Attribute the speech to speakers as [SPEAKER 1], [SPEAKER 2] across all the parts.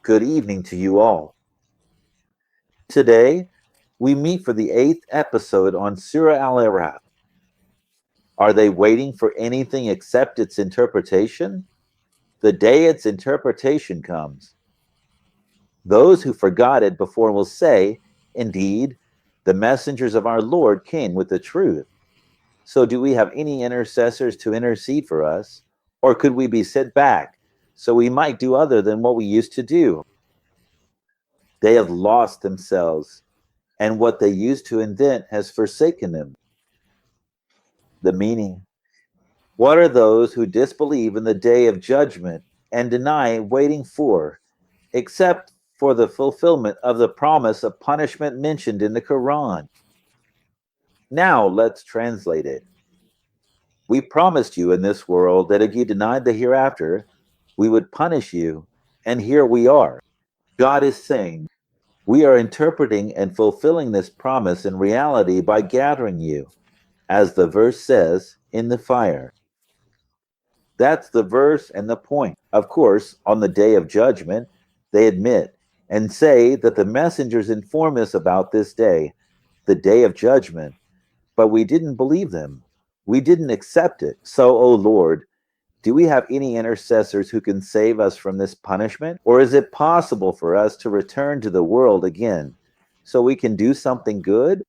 [SPEAKER 1] Good evening to you all. Today, we meet for the 8th episode on Surah Al-Aaraf. Are they waiting for anything except its interpretation? The day its interpretation comes. Those who forgot it before will say, indeed, the messengers of our Lord came with the truth. So do we have any intercessors to intercede for us? Or could we be set back so we might do other than what we used to do? They have lost themselves, and what they used to invent has forsaken them. The meaning. What are those who disbelieve in the day of judgment and deny waiting for, except for the fulfillment of the promise of punishment mentioned in the Quran? Now let's translate it. We promised you in this world that if you denied the hereafter, we would punish you, and here we are. God is saying, we are interpreting and fulfilling this promise in reality by gathering you, as the verse says, in the fire. That's the verse and the point. Of course, on the day of judgment, they admit and say that the messengers informed us about this day, the day of judgment, but we didn't believe them. We didn't accept it. So, O Lord, do we have any intercessors who can save us from this punishment? Or is it possible for us to return to the world again so we can do something good?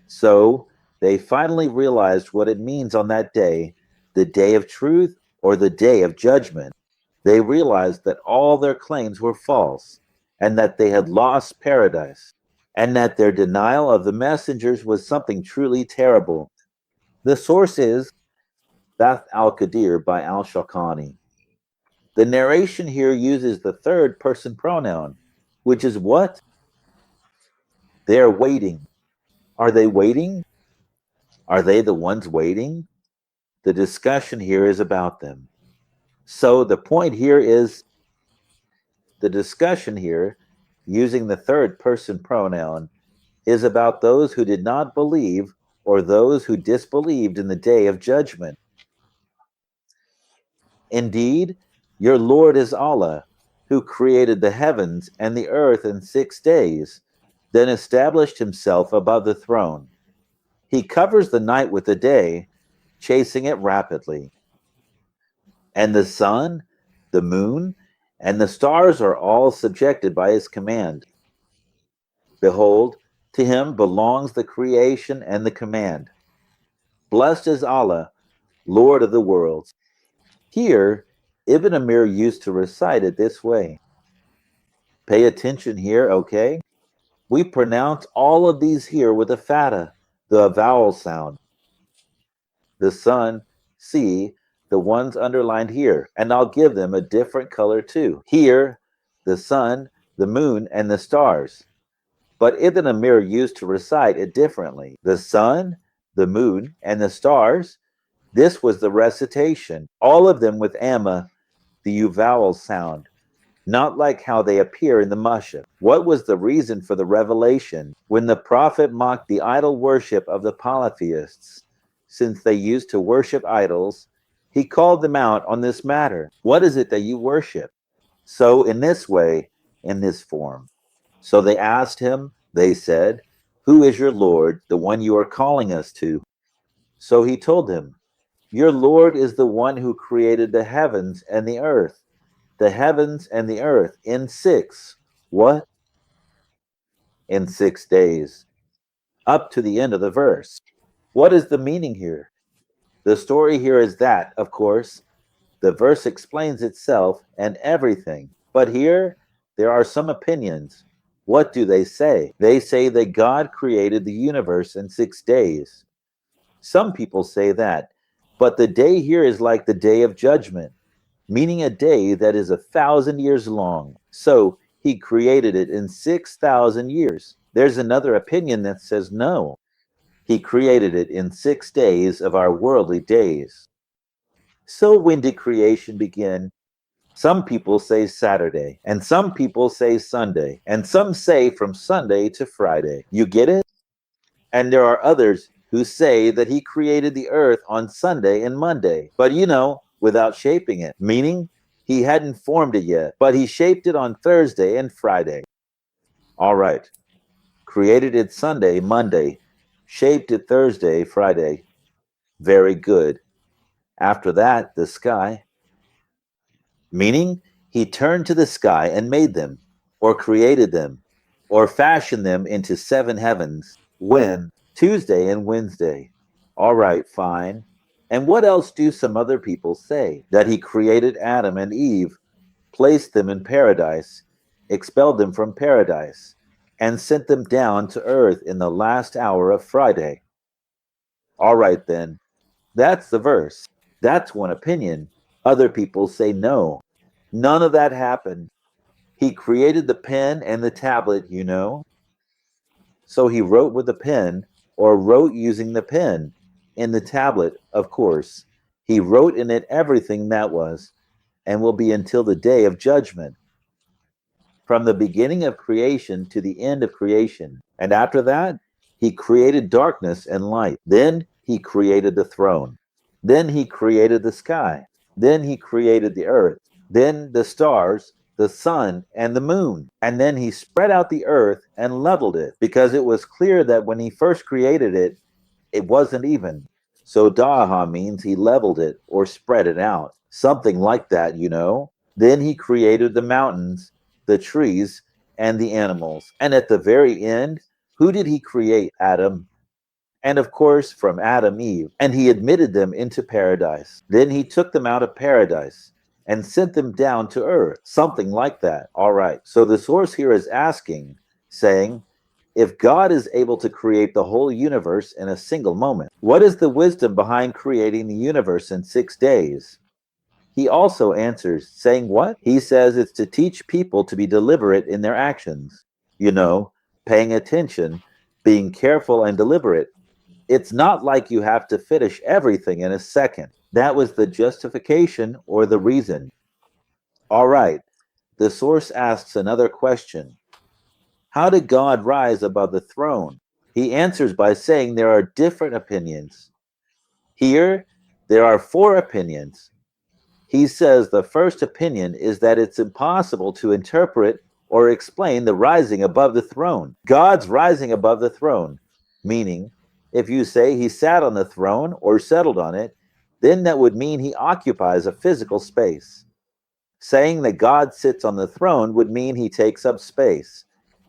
[SPEAKER 1] So they finally realized what it means on that day, the day of truth or the day of judgment. They realized that all their claims were false and that they had lost paradise and that their denial of the messengers was something truly terrible. The source is Beth al-Qadir by al-Shawkani. The narration here uses the third person pronoun, which is what? They are waiting. Are they waiting? Are they the ones waiting? The discussion here is about them. So the point here is the discussion here, using the third person pronoun, is about those who did not believe or those who disbelieved in the day of judgment. Indeed, your Lord is Allah, who created the heavens and the earth in 6 days, then established himself above the throne. He covers the night with the day, chasing it rapidly. And the sun, the moon, and the stars are all subjected by his command. Behold, to him belongs the creation and the command. Blessed is Allah, Lord of the worlds. Here, Ibn Amir used to recite it this way. Pay attention here, okay? We pronounce all of these here with a fatha, the vowel sound. The sun, see, the ones underlined here, and I'll give them a different color too. Here, the sun, the moon, and the stars. But Ibn Amir used to recite it differently. The sun, the moon, and the stars. This was the recitation, all of them with amma, the U vowel sound, not like how they appear in the mushaf. What was the reason for the revelation when the Prophet mocked the idol worship of the polytheists? Since they used to worship idols, he called them out on this matter. What is it that you worship? So in this way, in this form. So they asked him, they said, who is your Lord, the one you are calling us to? So he told them, your Lord is the one who created the heavens and the earth, the heavens and the earth in 6. What? In 6 days. Up to the end of the verse. What is the meaning here? The story here is that, of course, the verse explains itself and everything. But here, there are some opinions. What do they say? They say that God created the universe in 6 days. Some people say that. But the day here is like the day of judgment, meaning a day that is 1,000 years long. So he created it in 6,000 years. There's another opinion that says no. He created it in 6 days of our worldly days. So when did creation begin? Some people say Saturday, and some people say Sunday, and some say from Sunday to Friday. You get it? And there are others who say that he created the earth on Sunday and Monday, but without shaping it, meaning He hadn't formed it yet, but he shaped it on Thursday and Friday. All right. Created it Sunday, Monday. Shaped it Thursday, Friday. Very good. After that, the sky. Meaning, he turned to the sky and made them, or created them, or fashioned them into 7 heavens. When? Tuesday and Wednesday. All right, fine. And what else do some other people say? That he created Adam and Eve, placed them in paradise, expelled them from paradise, and sent them down to earth in the last hour of Friday. All right, then. That's the verse. That's one opinion. Other people say no. None of that happened. He created the pen and the tablet, you know. So he wrote with the pen, or wrote using the pen. In the tablet, of course. He wrote in it everything that was, and will be until the day of judgment. From the beginning of creation to the end of creation. And after that, he created darkness and light. Then he created the throne. Then he created the sky. Then he created the earth. Then the stars, the sun, and the moon. And then he spread out the earth and leveled it, because it was clear that when he first created it, it wasn't even. So Daha means he leveled it or spread it out. Something like that, you know. Then he created the mountains, the trees, and the animals. And at the very end, who did he create? Adam. And of course, from Adam, Eve. And he admitted them into paradise. Then he took them out of paradise and sent them down to earth. Something like that. All right. So the source here is asking, saying, if God is able to create the whole universe in a single moment, what is the wisdom behind creating the universe in 6 days? He also answers, saying what? He says it's to teach people to be deliberate in their actions. You know, paying attention, being careful and deliberate. It's not like you have to finish everything in a second. That was the justification or the reason. All right, the source asks another question. How did God rise above the throne? He answers by saying there are different opinions. Here, there are 4 opinions. He says the first opinion is that it's impossible to interpret or explain the rising above the throne. God's rising above the throne, meaning if you say he sat on the throne or settled on it, then that would mean he occupies a physical space. Saying that God sits on the throne would mean he takes up space,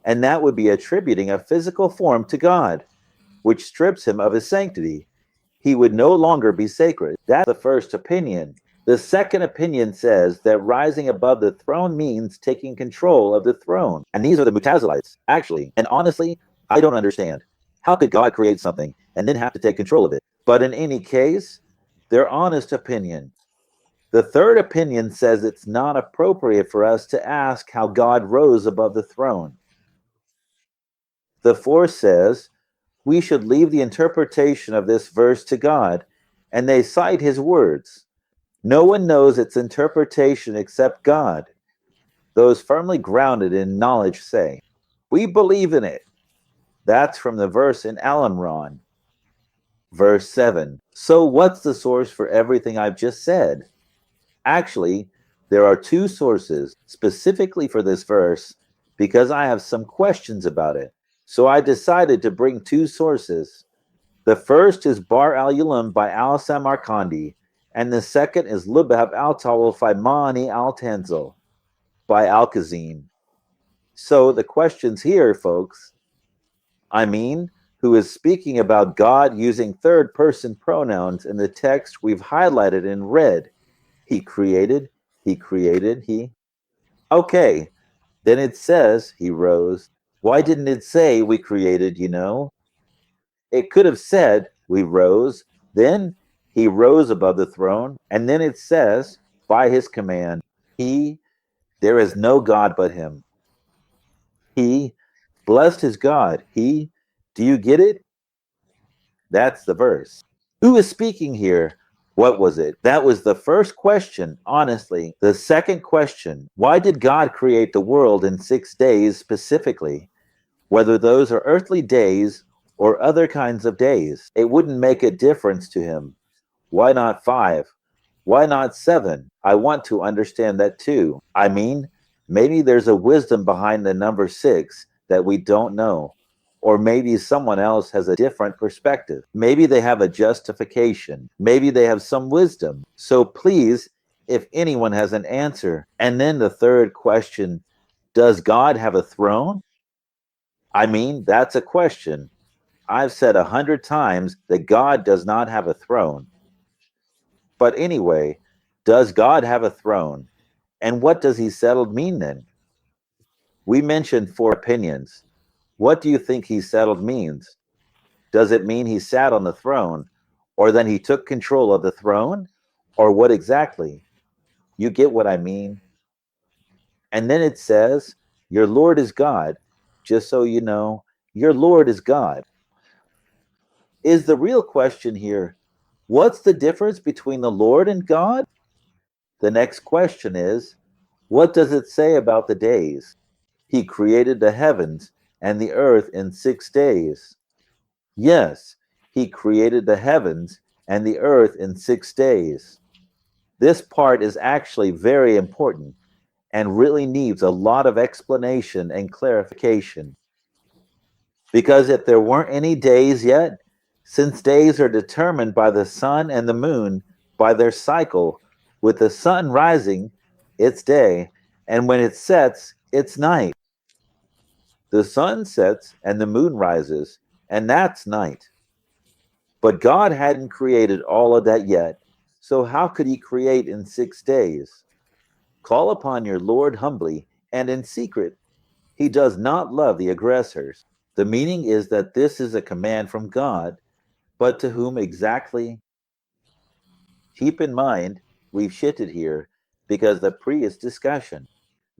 [SPEAKER 1] and that would be attributing a physical form to God, which strips him of his sanctity. He would no longer be sacred. That's the first opinion. The second opinion says that rising above the throne means taking control of the throne. And these are the Mutazilites, actually. And honestly, I don't understand. How could God create something and then have to take control of it? But in any case, their honest opinion. The third opinion says it's not appropriate for us to ask how God rose above the throne. The fourth says we should leave the interpretation of this verse to God, and they cite his words. No one knows its interpretation except God. Those firmly grounded in knowledge say, we believe in it. That's from the verse in Al-Aaraf, verse 7. So what's the source for everything I've just said? Actually, there are 2 sources specifically for this verse because I have some questions about it. So I decided to bring 2 sources. The first is Bar al-Ulum by al-Samarkandi, and the second is Lubab al-Tawal fi Ma'ani al-Tanzil by Al-Kazim. So the questions here, folks, who is speaking about God using third-person pronouns in the text we've highlighted in red. He created, he. Okay, then it says he rose. Why didn't it say we created, you know? It could have said we rose, then he rose above the throne, and then it says, by his command, there is no God but him. He, blessed is God. Do you get it? That's the verse. Who is speaking here? What was it? That was the first question, honestly. The second question, why did God create the world in 6 days specifically? Whether those are earthly days or other kinds of days, it wouldn't make a difference to him. Why not 5? Why not 7? I want to understand that too. I mean, maybe there's a wisdom behind the number 6 that we don't know. Or maybe someone else has a different perspective. Maybe they have a justification. Maybe they have some wisdom. So please, if anyone has an answer. And then the third question, does God have a throne? I mean, that's a question. I've said 100 times that God does not have a throne. But anyway, does God have a throne? And what does he settled mean then? We mentioned 4 opinions. What do you think he settled means? Does it mean he sat on the throne? Or then he took control of the throne? Or what exactly? You get what I mean? And then it says, your Lord is God. Just so you know, your Lord is God. Is the real question here, what's the difference between the Lord and God? The next question is, what does it say about the days? He created the heavens and the earth in 6 days. Yes, he created the heavens and the earth in 6 days. This part is actually very important and really needs a lot of explanation and clarification. Because if there weren't any days yet, since days are determined by the sun and the moon by their cycle, with the sun rising, it's day, and when it sets, it's night. The sun sets and the moon rises, and that's night. But God hadn't created all of that yet, so how could he create in 6 days? Call upon your Lord humbly and in secret. He does not love the aggressors. The meaning is that this is a command from God, but to whom exactly? Keep in mind, we've shifted here because the previous discussion.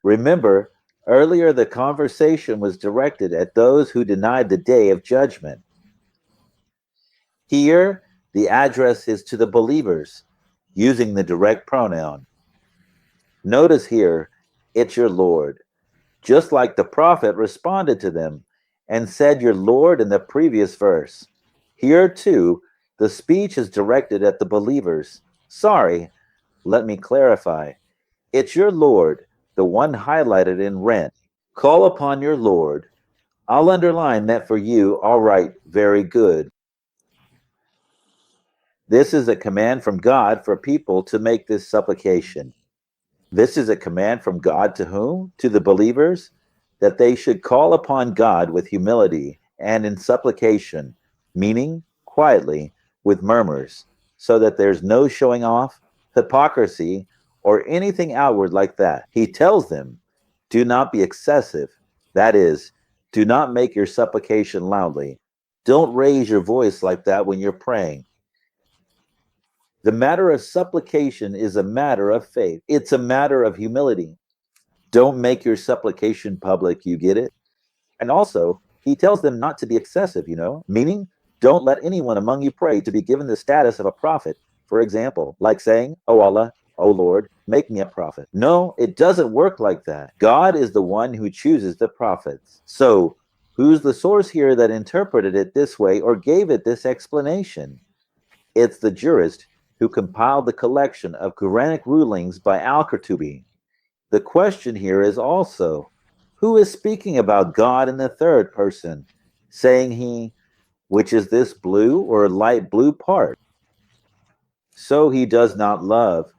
[SPEAKER 1] Remember, earlier the conversation was directed at those who denied the day of judgment. Here, the address is to the believers, using the direct pronoun. Notice here, it's your Lord, just like the prophet responded to them and said, your Lord in the previous verse. Here, too, the speech is directed at the believers. Sorry, let me clarify. It's your Lord, the one highlighted in red. Call upon your Lord. I'll underline that for you. All right, very good. This is a command from God for people to make this supplication. This is a command from God to whom? To the believers, that they should call upon God with humility and in supplication, meaning quietly, with murmurs, so that there's no showing off, hypocrisy, or anything outward like that. He tells them, do not be excessive. That is, do not make your supplication loudly. Don't raise your voice like that when you're praying. The matter of supplication is a matter of faith. It's a matter of humility. Don't make your supplication public, you get it? And also, he tells them not to be excessive, meaning don't let anyone among you pray to be given the status of a prophet. For example, like saying, oh Allah, oh Lord, make me a prophet. No, it doesn't work like that. God is the one who chooses the prophets. So, who's the source here that interpreted it this way or gave it this explanation? It's the jurist who compiled the collection of Quranic rulings by Al-Qurtubi. The question here is also, who is speaking about God in the third person, saying he, which is this blue or light blue part? So he does not love.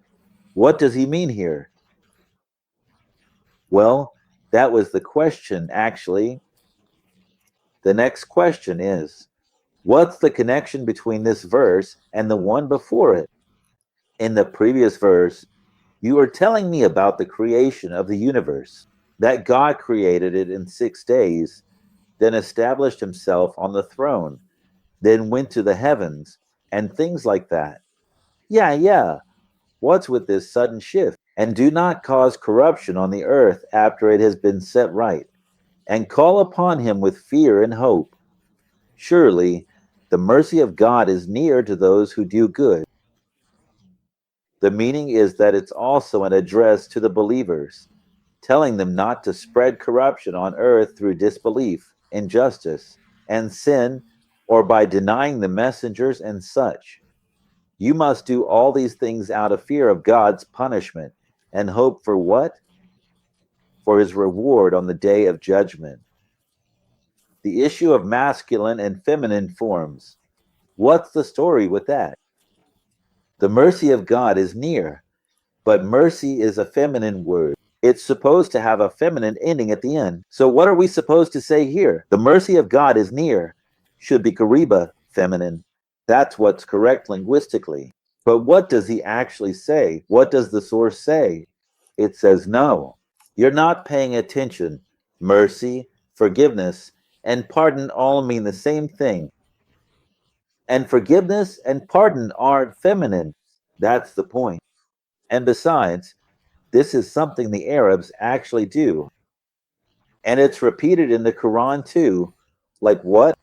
[SPEAKER 1] What does he mean here? Well, that was the question, actually. The next question is, what's the connection between this verse and the one before it? In the previous verse, you are telling me about the creation of the universe, that God created it in 6 days, then established himself on the throne, then went to the heavens, and things like that. Yeah. What's with this sudden shift? And do not cause corruption on the earth after it has been set right, and call upon him with fear and hope. Surely, the mercy of God is near to those who do good. The meaning is that it's also an address to the believers, telling them not to spread corruption on earth through disbelief, injustice, and sin, or by denying the messengers and such. You must do all these things out of fear of God's punishment and hope for what? For his reward on the day of judgment. The issue of masculine and feminine forms. What's the story with that? The mercy of God is near, but mercy is a feminine word. It's supposed to have a feminine ending at the end. So what are we supposed to say here? The mercy of God is near should be kariba, feminine. That's what's correct linguistically. But what does he actually say? What does the source say? It says no. You're not paying attention. Mercy, forgiveness, and pardon all mean the same thing. And forgiveness and pardon aren't feminine. That's the point. And besides, this is something the Arabs actually do. And it's repeated in the Quran too. Like what?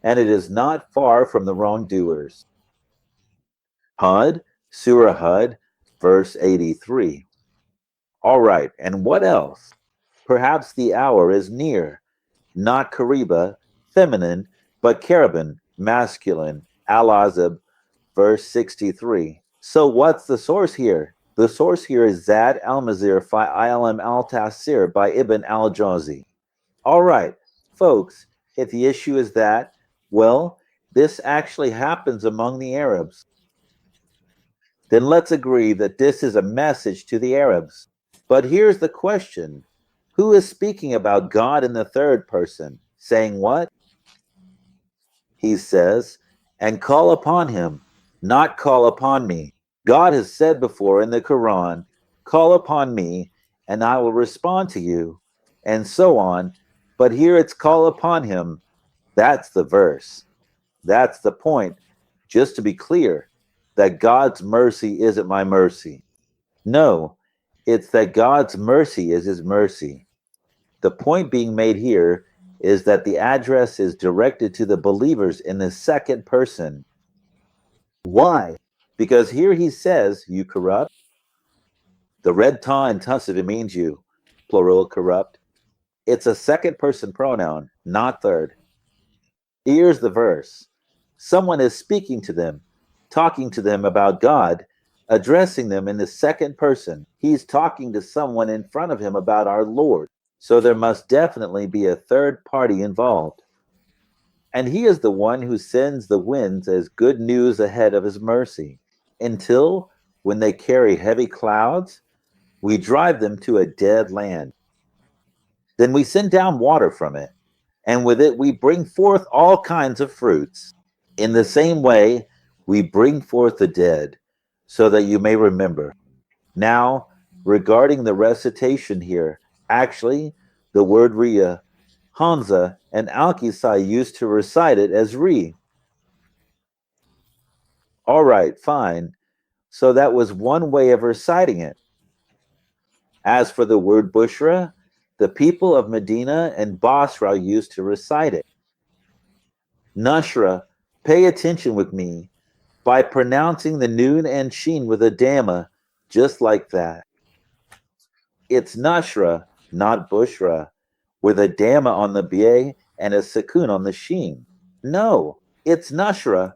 [SPEAKER 1] And it is not far from the wrongdoers. Hud, Surah Hud, verse 83. All right, and what else? Perhaps the hour is near, not Kariba, feminine, but Karabin, masculine, Al-Azab, verse 63. So what's the source here? The source here is Zad al-Mazir fi ilm al-Tasir by Ibn al-Jawzi. All right, folks, if the issue is that, well, this actually happens among the Arabs. Then let's agree that this is a message to the Arabs. But here's the question. Who is speaking about God in the third person? Saying what? He says, and call upon him, not call upon me. God has said before in the Quran, call upon me, and I will respond to you, and so on. But here it's call upon him. That's the verse. That's the point. Just to be clear, that God's mercy isn't my mercy. No, it's that God's mercy is his mercy. The point being made here is that the address is directed to the believers in the second person. Why? Because here he says, you corrupt. The red ta in Tussive means you, plural corrupt. It's a second person pronoun, not third. Here's the verse. Someone is speaking to them, talking to them about God, addressing them in the second person. He's talking to someone in front of him about our Lord. So there must definitely be a third party involved. And he is the one who sends the winds as good news ahead of his mercy, until, when they carry heavy clouds, we drive them to a dead land. Then we send down water from it, and with it we bring forth all kinds of fruits. In the same way, we bring forth the dead, so that you may remember. Now, regarding the recitation here, actually, the word Riya, Hamza, and Al-Kisai used to recite it as Ri. All right, fine. So that was one way of reciting it. As for the word Bushra, the people of Medina and Basra used to recite it. Nashra, pay attention with me, by pronouncing the noon and sheen with a dhamma, just like that. It's Nashra, not Bushra, with a dhamma on the ba and a sakun on the sheen. No, it's Nashra.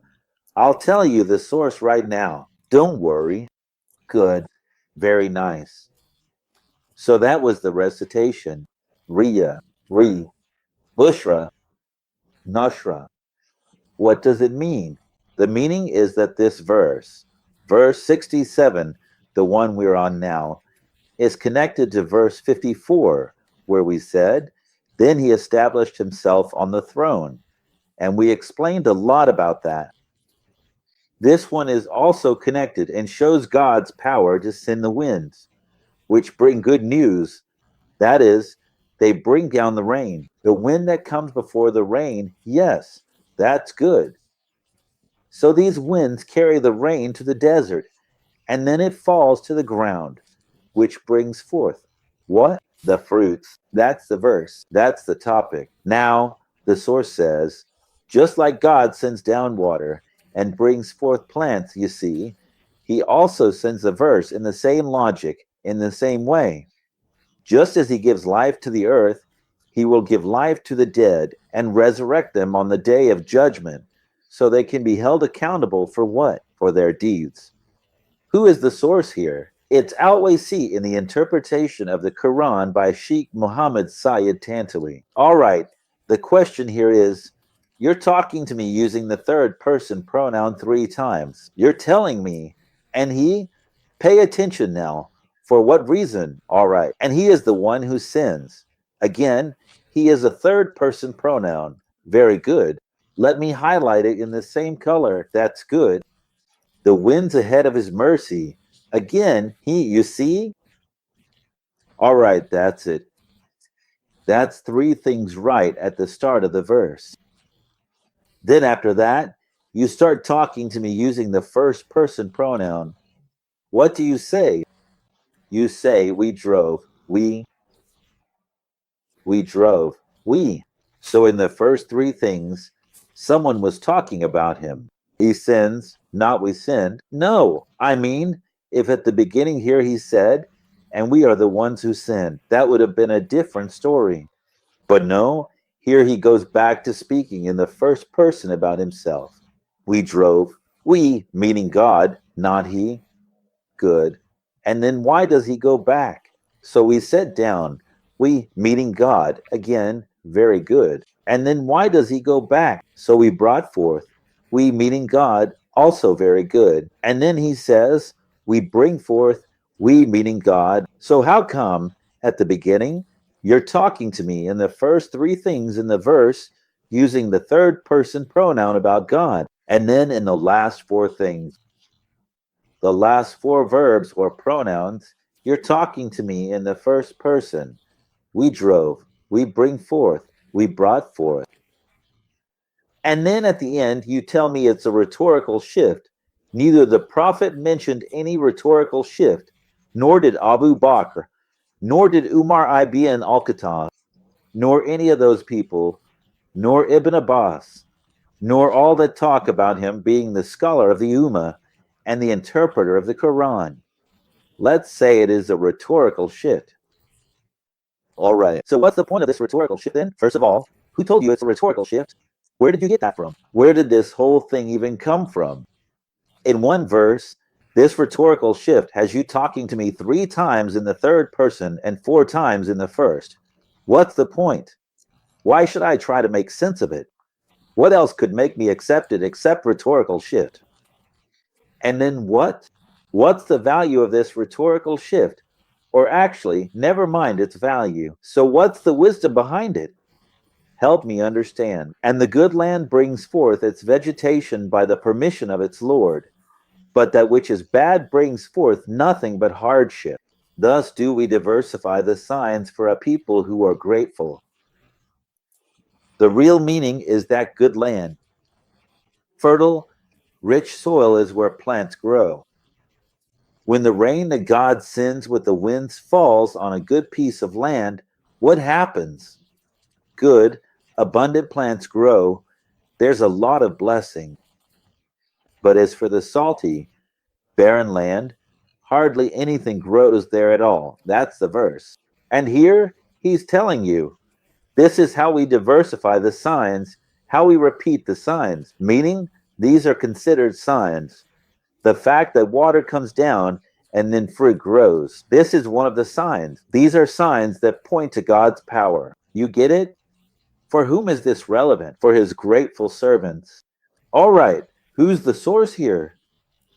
[SPEAKER 1] I'll tell you the source right now. Don't worry. Good. Very nice. So that was the recitation. Riya, Ri, Bushra, Nashra. What does it mean? The meaning is that this verse 67, the one we're on now, is connected to verse 54, where we said, then he established himself on the throne. And we explained a lot about that. This one is also connected and shows God's power to send the winds, which bring good news. That is, they bring down the rain. The wind that comes before the rain, yes, that's good. So these winds carry the rain to the desert, and then it falls to the ground, which brings forth what? The fruits. That's the verse. That's the topic. Now, the source says, just like God sends down water and brings forth plants, you see, he also sends a verse in the same logic, in the same way. Just as he gives life to the earth, he will give life to the dead and resurrect them on the day of judgment, so they can be held accountable for what? for their deeds. Who is the source here? It's Al-Waisi in the interpretation of the Quran by Sheikh Muhammad Sayyid Tantawi. All right, the question here is, you're talking to me using the third person pronoun 3 times. You're telling me, and he, pay attention now. For what reason? All right, and he is the one who sins. Again, he is a third person pronoun. Very good. Let me highlight it in the same color. That's good. The winds ahead of his mercy. Again, he, you see? All right, that's it. That's 3 things right at the start of the verse. Then after that, you start talking to me using the first person pronoun. What do you say? You say, we drove, we drove, we. So in the first 3 things, someone was talking about him. He sins, not we sinned. No, I mean, if at the beginning here he said, and we are the ones who sinned, that would have been a different story. But no, here he goes back to speaking in the first person about himself. We drove, we, meaning God, not he. Good. And then why does he go back? So we set down, we, meaning God, again, very good. And then why does he go back? So we brought forth, we, meaning God, also very good. And then he says, we bring forth, we, meaning God. So how come at the beginning you're talking to me in the first 3 things in the verse using the third person pronoun about God? And then in the last 4 things, the last 4 verbs or pronouns, you're talking to me in the first person. We drove, we bring forth, we brought forth. And then at the end, you tell me it's a rhetorical shift. Neither the prophet mentioned any rhetorical shift, nor did Abu Bakr, nor did Umar ibn al-Khattab, nor any of those people, nor Ibn Abbas, nor all that talk about him being the scholar of the Ummah and the interpreter of the Quran. Let's say it is a rhetorical shift. All right. So what's the point of this rhetorical shift then? First of all, who told you it's a rhetorical shift? Where did you get that from? Where did this whole thing even come from? In one verse, this rhetorical shift has you talking to me 3 times in the third person and 4 times in the first. What's the point? Why should I try to make sense of it? What else could make me accept it except rhetorical shift? And then what? What's the value of this rhetorical shift? Or actually, never mind its value. So what's the wisdom behind it? Help me understand. And the good land brings forth its vegetation by the permission of its Lord. But that which is bad brings forth nothing but hardship. Thus do we diversify the signs for a people who are grateful. The real meaning is that good land. Fertile, rich soil is where plants grow. When the rain that God sends with the winds falls on a good piece of land, what happens? Good, abundant plants grow. There's a lot of blessing. But as for the salty, barren land, hardly anything grows there at all. That's the verse. And here he's telling you, this is how we diversify the signs, how we repeat the signs, meaning these are considered signs. The fact that water comes down and then fruit grows. This is one of the signs. These are signs that point to God's power. You get it? For whom is this relevant? For his grateful servants. All right, who's the source here?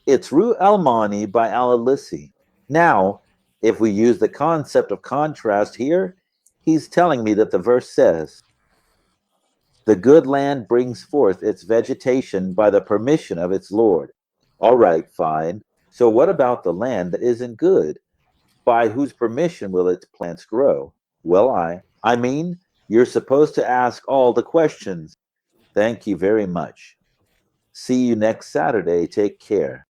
[SPEAKER 1] It's Ru al-Mani by Al-Alisi. Now, if we use the concept of contrast here, he's telling me that the verse says, the good land brings forth its vegetation by the permission of its Lord. All right, fine. So what about the land that isn't good? By whose permission will its plants grow? Well, I mean, you're supposed to ask all the questions. Thank you very much. See you next Saturday. Take care.